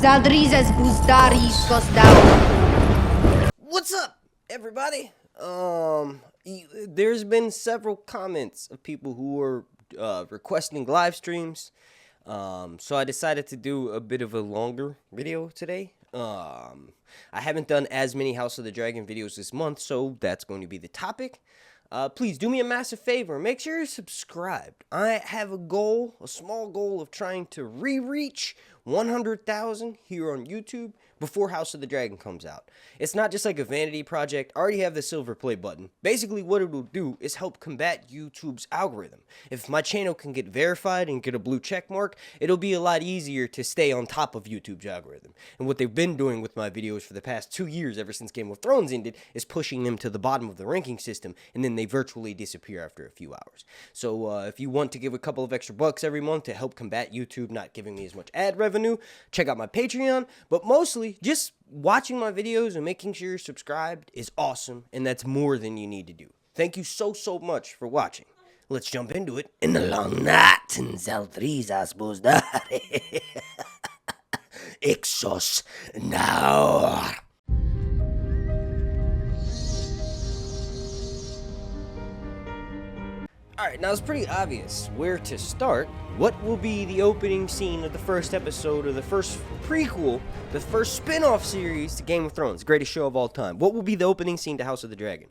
Zaldrizes Buzdaris goes down. What's up, everybody? There's been several comments of people who were requesting live streams. So I decided to do a bit of a longer video today. I haven't done as many House of the Dragon videos this month, so that's going to be the topic. Please do me a massive favor. Make sure you're subscribed. I have a small goal of trying to re-reach 100,000 here on YouTube before House of the Dragon comes out. It's not just like a vanity project. I already have the silver play button. Basically, what it will do is help combat YouTube's algorithm. If my channel can get verified and get a blue check mark, it'll be a lot easier to stay on top of YouTube's algorithm. And what they've been doing with my videos for the past 2 years, ever since Game of Thrones ended, is pushing them to the bottom of the ranking system, and then they virtually disappear after a few hours. So if you want to give a couple of extra bucks every month to help combat YouTube not giving me as much ad revenue, check out my Patreon. But mostly, just watching my videos and making sure you're subscribed is awesome, and that's more than you need to do. Thank you so much for watching. Let's jump into it. In the long night, in Zaldrizas Buzdaris. Ixos now. Alright, now it's pretty obvious where to start. What will be the opening scene of the first episode, or the first prequel, the first spin-off series to Game of Thrones, greatest show of all time? What will be the opening scene to House of the Dragon?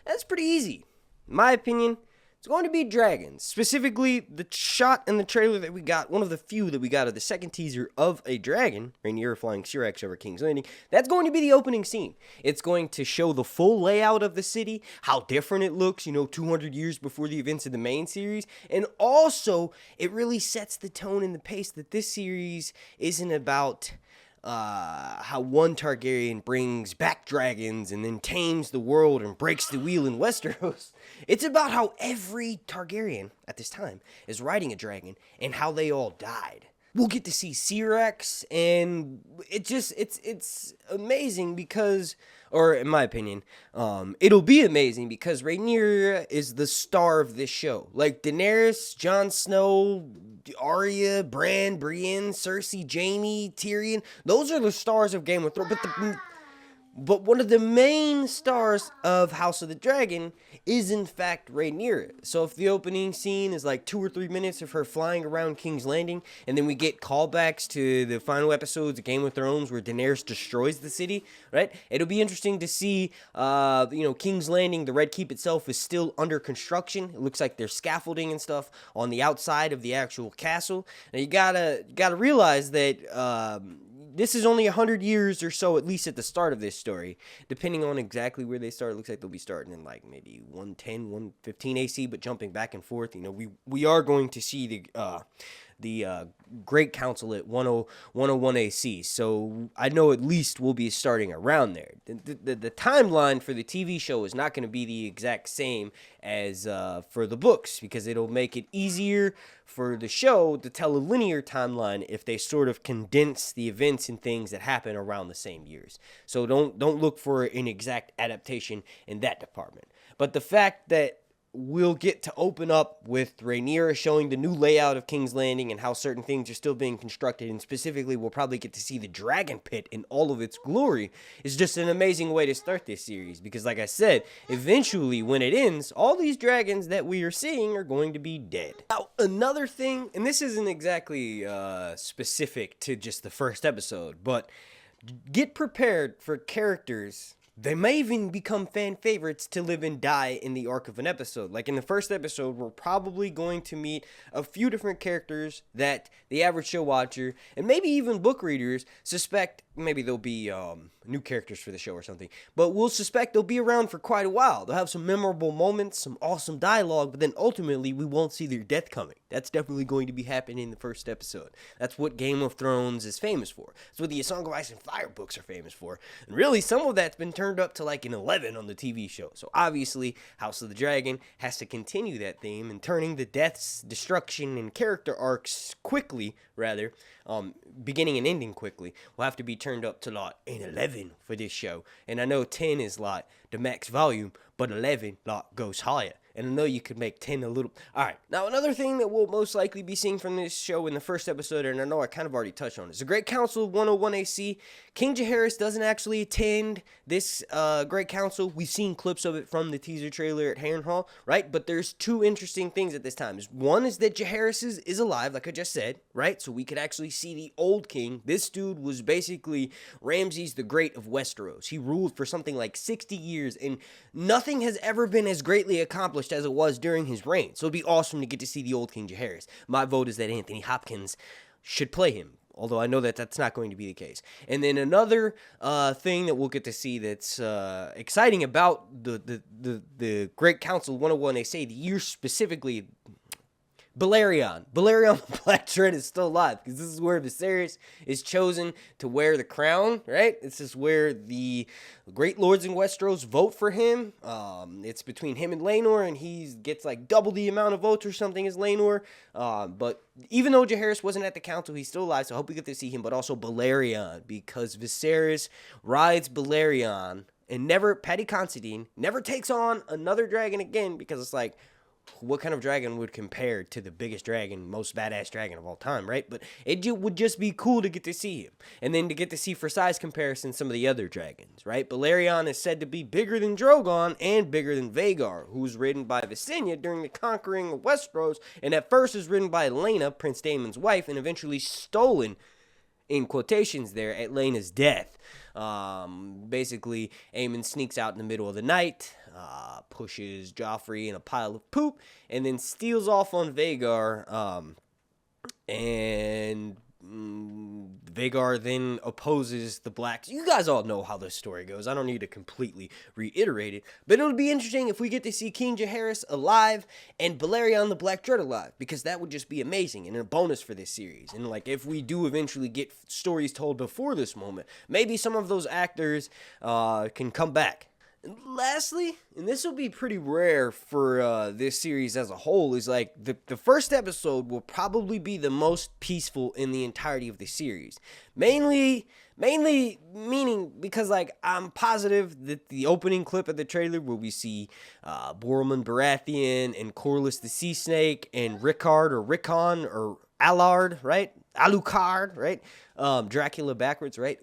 That's pretty easy. In my opinion, it's going to be dragons. Specifically, the shot in the trailer that we got, one of the few that we got of the second teaser of a dragon, Rhaenyra flying Syrax over King's Landing, that's going to be the opening scene. It's going to show the full layout of the city, how different it looks, 200 years before the events of the main series, and also, it really sets the tone and the pace that this series isn't about how one Targaryen brings back dragons and then tames the world and breaks the wheel in Westeros. It's about how every Targaryen at this time is riding a dragon and how they all died. We'll get to see Syrax, and it's amazing because, or in my opinion, it'll be amazing because Rhaenyra is the star of this show. Like Daenerys, Jon Snow, Arya, Breanne, Cersei, Jaime, Tyrion, those are the stars of Game of Thrones. But one of the main stars of House of the Dragon is, in fact, Rhaenyra. So if the opening scene is like 2 or 3 minutes of her flying around King's Landing, and then we get callbacks to the final episodes of Game of Thrones where Daenerys destroys the city, right? It'll be interesting to see, King's Landing, the Red Keep itself is still under construction. It looks like there's scaffolding and stuff on the outside of the actual castle. Now you gotta realize that, this is only 100 years or so, at least at the start of this story. Depending on exactly where they start, it looks like they'll be starting in like maybe 110, 115 AC, but jumping back and forth. We are going to see the Great Council at 101 AC, so I know at least we'll be starting around there. The timeline for the TV show is not going to be the exact same as for the books, because it'll make it easier for the show to tell a linear timeline if they sort of condense the events and things that happen around the same years. So don't look for an exact adaptation in that department. But the fact that we'll get to open up with Rhaenyra showing the new layout of King's Landing and how certain things are still being constructed, and specifically we'll probably get to see the dragon pit in all of its glory, is just an amazing way to start this series. Because like I said, eventually when it ends, all these dragons that we are seeing are going to be dead. Now, another thing, and this isn't exactly specific to just the first episode, but get prepared for characters. They may even become fan favorites to live and die in the arc of an episode. Like in the first episode, we're probably going to meet a few different characters that the average show watcher, and maybe even book readers, suspect maybe they'll be new characters for the show or something, but we'll suspect they'll be around for quite a while. They'll have some memorable moments, some awesome dialogue, but then ultimately we won't see their death coming. That's definitely going to be happening in the first episode. That's what Game of Thrones is famous for. That's what the A Song of Ice and Fire books are famous for. And really, some of that's been turned up to like an 11 on the TV show. So obviously, House of the Dragon has to continue that theme, and turning the deaths, destruction, and character arcs quickly, rather, beginning and ending quickly, will have to be turned up to like an 11 for this show. And I know 10 is like the max volume, but 11 like goes higher. And I know you could make 10 a little... Alright, now another thing that we'll most likely be seeing from this show in the first episode, and I know I kind of already touched on it, is the Great Council of 101 AC. King Jaehaerys doesn't actually attend this Great Council. We've seen clips of it from the teaser trailer at Harrenhal, right? But there's two interesting things at this time. One is that Jaehaerys is alive, like I just said, right? So we could actually see the old king. This dude was basically Ramses the Great of Westeros. He ruled for something like 60 years, and nothing has ever been as greatly accomplished as it was during his reign. So it'd be awesome to get to see the old King Jaehaerys. My vote is that Anthony Hopkins should play him, although I know that that's not going to be the case. And then another thing that we'll get to see that's exciting about the Great Council 101, they say the year specifically, Balerion the Black Dread is still alive, because this is where Viserys is chosen to wear the crown, right? This is where the great lords in Westeros vote for him. It's between him and Laenor, and he gets like double the amount of votes or something as Laenor. But even though Jaehaerys wasn't at the council, he's still alive, so I hope we get to see him. But also Balerion, because Viserys rides Balerion, and Paddy Considine never takes on another dragon again, because it's like, what kind of dragon would compare to the biggest dragon, most badass dragon of all time, right? But it would just be cool to get to see him. And then to get to see, for size comparison, some of the other dragons, right? Balerion is said to be bigger than Drogon and bigger than Vhagar, who was ridden by Visenya during the conquering of Westeros, and at first was ridden by Laena, Prince Daemon's wife, and eventually stolen, in quotations there, at Laena's death. Basically, Aemon sneaks out in the middle of the night, pushes Joffrey in a pile of poop, and then steals off on Vhagar, and Vhagar then opposes the Blacks. You guys all know how this story goes. I don't need to completely reiterate it, but it would be interesting if we get to see King Jaehaerys alive and Balerion the Black Dread alive, because that would just be amazing and a bonus for this series. And like, if we do eventually get stories told before this moment, maybe some of those actors can come back. And lastly, and this will be pretty rare for this series as a whole, is like the first episode will probably be the most peaceful in the entirety of the series. Mainly meaning because like I'm positive that the opening clip of the trailer where we see Boromund Baratheon and Corlys the Sea Snake and Rickon or Allard, right? Alucard, right? Dracula backwards, right?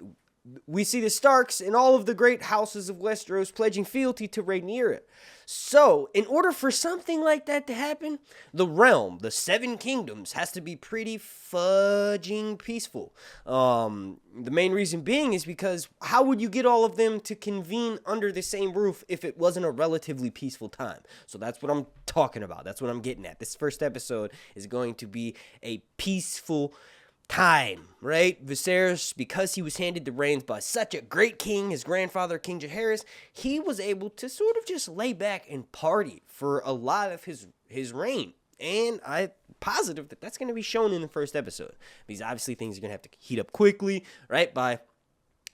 We see the Starks and all of the great houses of Westeros pledging fealty to Rhaenyra. So, in order for something like that to happen, the realm, the Seven Kingdoms, has to be pretty fudging peaceful. The main reason being is because how would you get all of them to convene under the same roof if it wasn't a relatively peaceful time? So that's what I'm talking about. That's what I'm getting at. This first episode is going to be a peaceful time, right? Viserys, because he was handed the reins by such a great king, his grandfather, King Jaehaerys, he was able to sort of just lay back and party for a lot of his reign. And I'm positive that that's going to be shown in the first episode, because obviously things are going to have to heat up quickly, right? By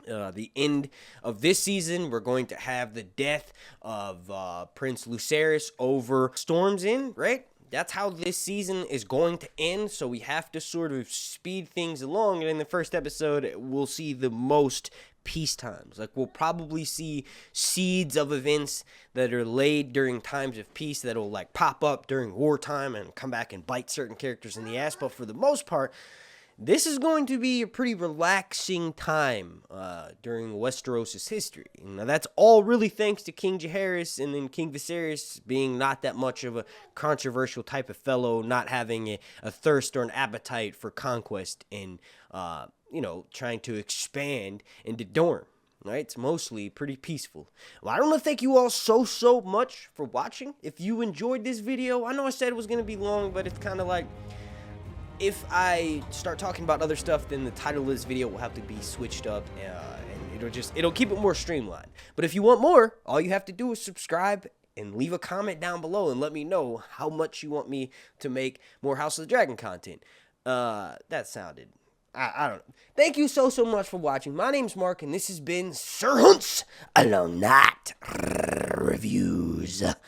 the end of this season, we're going to have the death of Prince Lucerys over Storm's End, right? That's how this season is going to end, so we have to sort of speed things along. And in the first episode, we'll see the most peace times. Like, we'll probably see seeds of events that are laid during times of peace that'll like pop up during wartime and come back and bite certain characters in the ass. But for the most part, this is going to be a pretty relaxing time during Westeros' history. Now, that's all really thanks to King Jaehaerys and then King Viserys being not that much of a controversial type of fellow, not having a thirst or an appetite for conquest and, trying to expand into Dorne. Right? It's mostly pretty peaceful. Well, I want to thank you all so much for watching. If you enjoyed this video, I know I said it was going to be long, but it's kind of like, if I start talking about other stuff, then the title of this video will have to be switched up, and it'll keep it more streamlined. But if you want more, all you have to do is subscribe and leave a comment down below and let me know how much you want me to make more House of the Dragon content. That sounded, I don't know. Thank you so much for watching. My name's Mark, and this has been Sir Hunt's Alone Night Reviews.